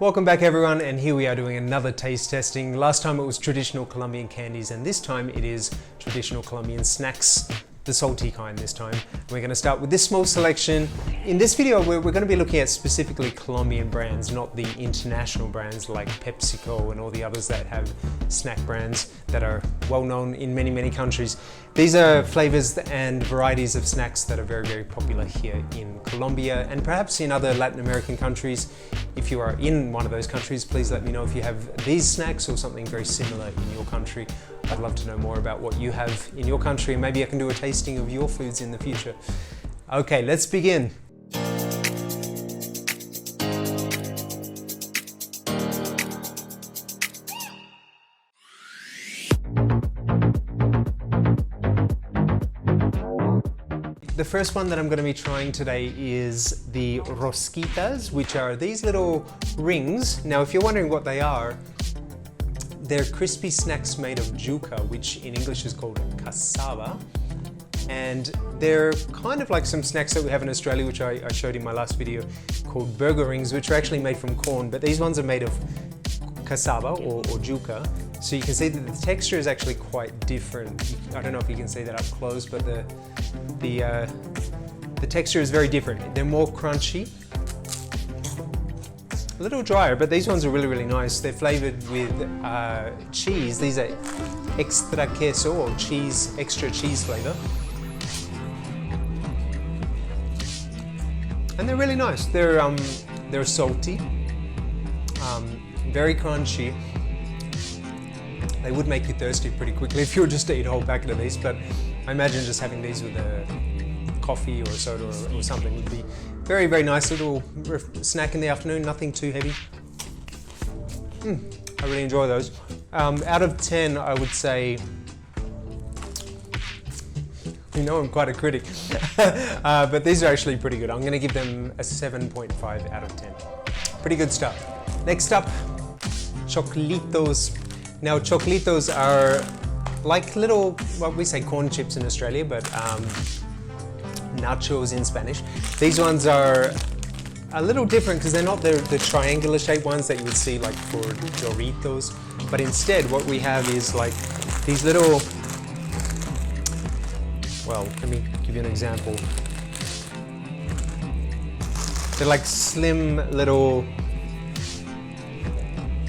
Welcome back everyone, and here we are doing another taste testing. Last time it was traditional Colombian candies, and this time it is traditional Colombian snacks, the salty kind this time. We're going to start with this small selection. In this video we're going to be looking at specifically Colombian brands, not the international brands like PepsiCo and all the others that have snack brands that are well known in many countries. These are flavors and varieties of snacks that are very popular here in Colombia and perhaps in other Latin American countries. If you are in one of those countries, please let me know if you have these snacks or something very similar in your country. I'd love to know more about what you have in your country, and maybe I can do a tasting of your foods in the future. Okay, let's begin. The first one that I'm going to be trying today is the Rosquitas, which are these little rings. Now, if you're wondering what they are, they're crispy snacks made of yuca, which in English is called cassava. And they're kind of like some snacks that we have in Australia, which I showed in my last video, called burger rings, which are actually made from corn, but these ones are made of cassava or yuca. So you can see that the texture is actually quite different. I don't know if you can see that up close, but the texture is very different. They're more crunchy, a little drier, but these ones are really nice. They're flavored with cheese. These are extra queso or cheese, extra cheese flavor. And they're really nice. They're salty, very crunchy. They would make you thirsty pretty quickly if you were just to eat a whole packet of these, but I imagine just having these with a coffee or a soda or something would be very nice little snack in the afternoon, nothing too heavy. I really enjoy those. Out of 10, I would say, you know I'm quite a critic, but these are actually pretty good. I'm going to give them a 7.5 out of 10. Pretty good stuff. Next up, Chocalitos. Now, Chocalitos are like little, well, we say corn chips in Australia, but nachos in Spanish. These ones are a little different because they're not the triangular shaped ones that you would see like for Doritos, but instead what we have is like these little, well, let me give you an example. They're like slim little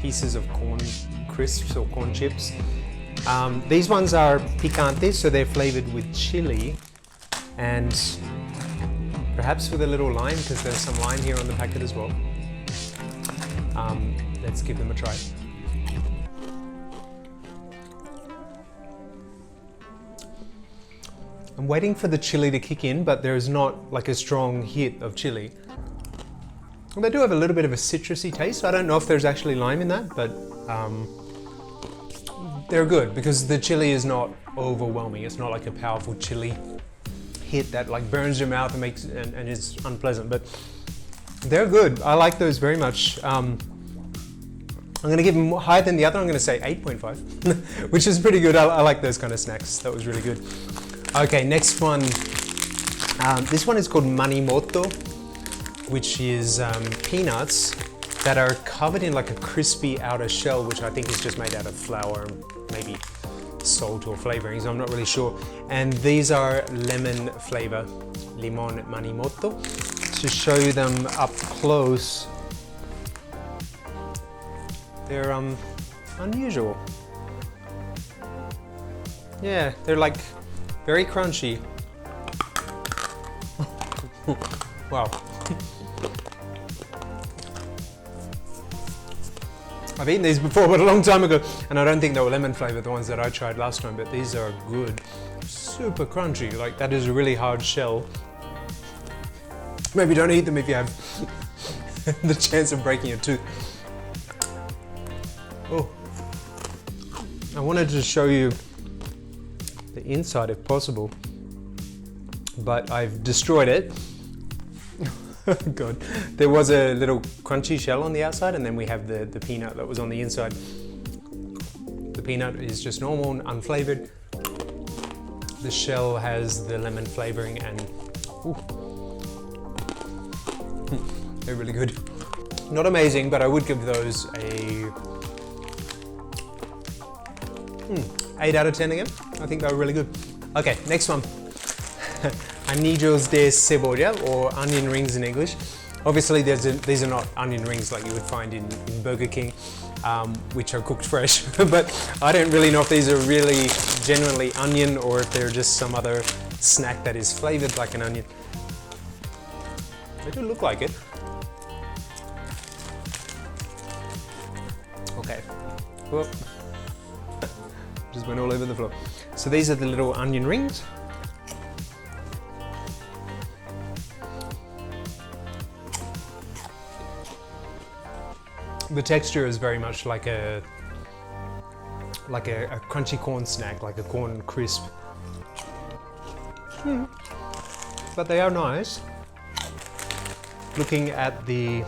pieces of corn crisps or corn chips. These ones are picantes, so they're flavored with chili and perhaps with a little lime, because there's some lime here on the packet as well. Let's give them a try. I'm waiting for the chili to kick in, but there's not like a strong hit of chili. Well, they do have a little bit of a citrusy taste. I don't know if there's actually lime in that, but they're good because the chili is not overwhelming. It's not like a powerful chili hit that like burns your mouth and makes and is unpleasant, but they're good. I like those very much. I'm going to give them higher than the other. I'm going to say 8.5, which is pretty good. I like those kind of snacks. That was really good. Okay, next one. This one is called Manimoto, which is peanuts that are covered in like a crispy outer shell, which I think is just made out of flour, maybe salt or flavorings, I'm not really sure. And these are lemon flavor, limon Manimoto. To show you them up close, they're unusual. Yeah, they're like very crunchy. Wow. I've eaten these before, but a long time ago, and I don't think they were lemon flavored, the ones that I tried last time, but these are good. Super crunchy, like that is a really hard shell. Maybe don't eat them if you have the chance of breaking a tooth. Oh, I wanted to show you the inside if possible, but I've destroyed it. God, there was a little crunchy shell on the outside, and then we have the peanut that was on the inside. The peanut is just normal, unflavored. The shell has the lemon flavoring, and ooh, they're really good. Not amazing, but I would give those a 8 out of 10 again. I think they were really good. Okay, next one. Anillos de cebolla, or onion rings in English. Obviously, these are not onion rings like you would find in Burger King, which are cooked fresh. But I don't really know if these are really genuinely onion or if they're just some other snack that is flavored like an onion. They do look like it. Okay. Whoop. Just went all over the floor. So these are the little onion rings. The texture is very much like a crunchy corn snack, like a corn crisp. But they are nice. Looking at the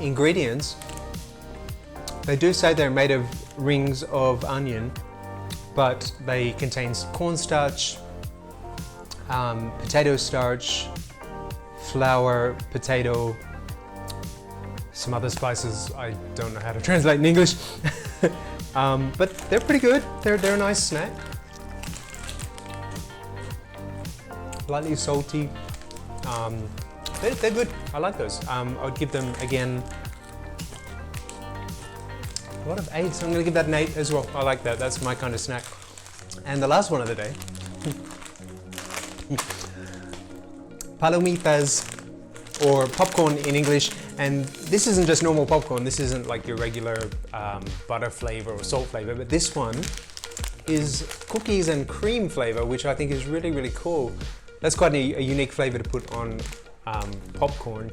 ingredients, they do say they're made of rings of onion, but they contain cornstarch, potato starch, flour, potato, some other spices I don't know how to translate in English. But they're pretty good. They're a nice snack. Lightly salty. They're good. I like those. I would give them, again, a lot of 8s. So I'm going to give that an 8 as well. I like that. That's my kind of snack. And the last one of the day. Palomitas, or popcorn in English. And this isn't just normal popcorn. This isn't like your regular butter flavor or salt flavor, but this one is cookies and cream flavor, which I think is really, really cool. That's quite a unique flavor to put on popcorn.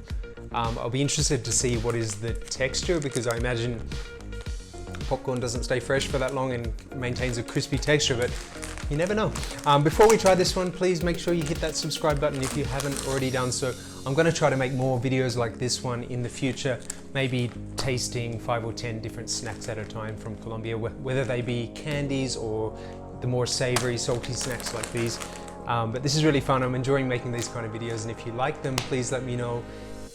I'll be interested to see what is the texture, because I imagine popcorn doesn't stay fresh for that long and maintains a crispy texture, but you never know. Before we try this one, please make sure you hit that subscribe button if you haven't already done so. I'm going to try to make more videos like this one in the future, maybe tasting 5 or 10 different snacks at a time from Colombia, whether they be candies or the more savory, salty snacks like these. But this is really fun. I'm enjoying making these kind of videos, and if you like them, please let me know.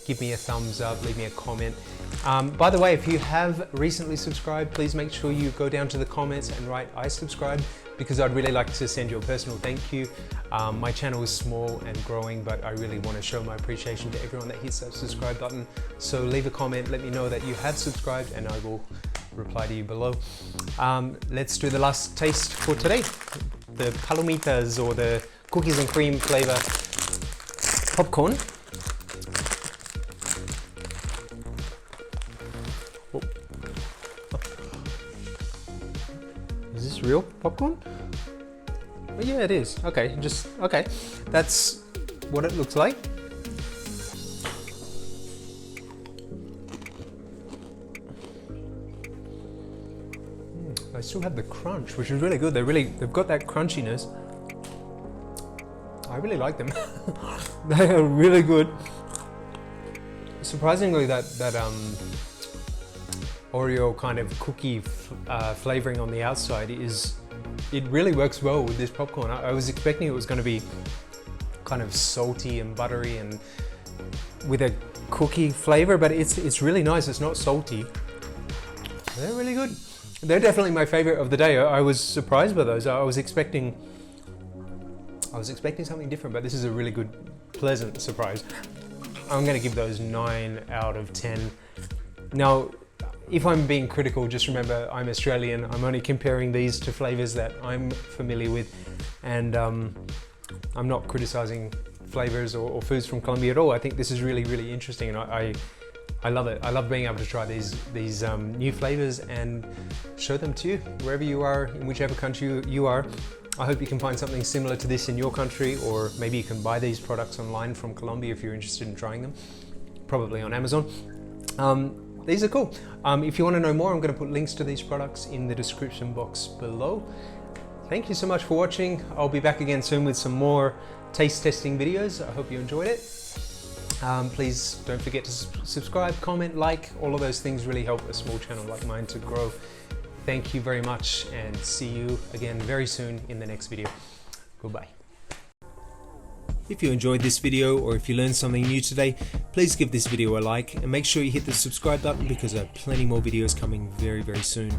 Give me a thumbs up, leave me a comment. By the way, if you have recently subscribed, please make sure you go down to the comments and write "I subscribe," because I'd really like to send you a personal thank you. My channel is small and growing, but I really want to show my appreciation to everyone that hits that subscribe button. So leave a comment, let me know that you have subscribed, and I will reply to you below. Let's do the last taste for today. The Palomitas, or the cookies and cream flavor popcorn. Oh. Is this real popcorn? Oh, yeah, it is. Okay, okay. That's what it looks like. They still have the crunch, which is really good. They've got that crunchiness. I really like them. They are really good. Surprisingly, that Oreo kind of cookie flavoring on the outside it really works well with this popcorn. I was expecting it was going to be kind of salty and buttery and with a cookie flavor, but it's really nice. It's not salty. They're really good. They're definitely my favorite of the day. I was surprised by those. I was expecting something different, but this is a really good, pleasant surprise. I'm going to give those 9 out of 10. Now, if I'm being critical, just remember I'm Australian. I'm only comparing these to flavors that I'm familiar with, and I'm not criticizing flavors or foods from Colombia at all. I think this is really, really interesting, and I love it. I love being able to try these new flavors and show them to you wherever you are, in whichever country you are. I hope you can find something similar to this in your country, or maybe you can buy these products online from Colombia if you're interested in trying them, probably on Amazon. These are cool. If you want to know more, I'm going to put links to these products in the description box below. Thank you so much for watching. I'll be back again soon with some more taste testing videos. I hope you enjoyed it. Please don't forget to subscribe, comment, like. All of those things really help a small channel like mine to grow. Thank you very much, and see you again very soon in the next video. Goodbye. If you enjoyed this video or if you learned something new today, please give this video a like and make sure you hit the subscribe button because there are plenty more videos coming very soon.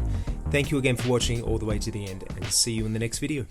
Thank you again for watching all the way to the end, and see you in the next video.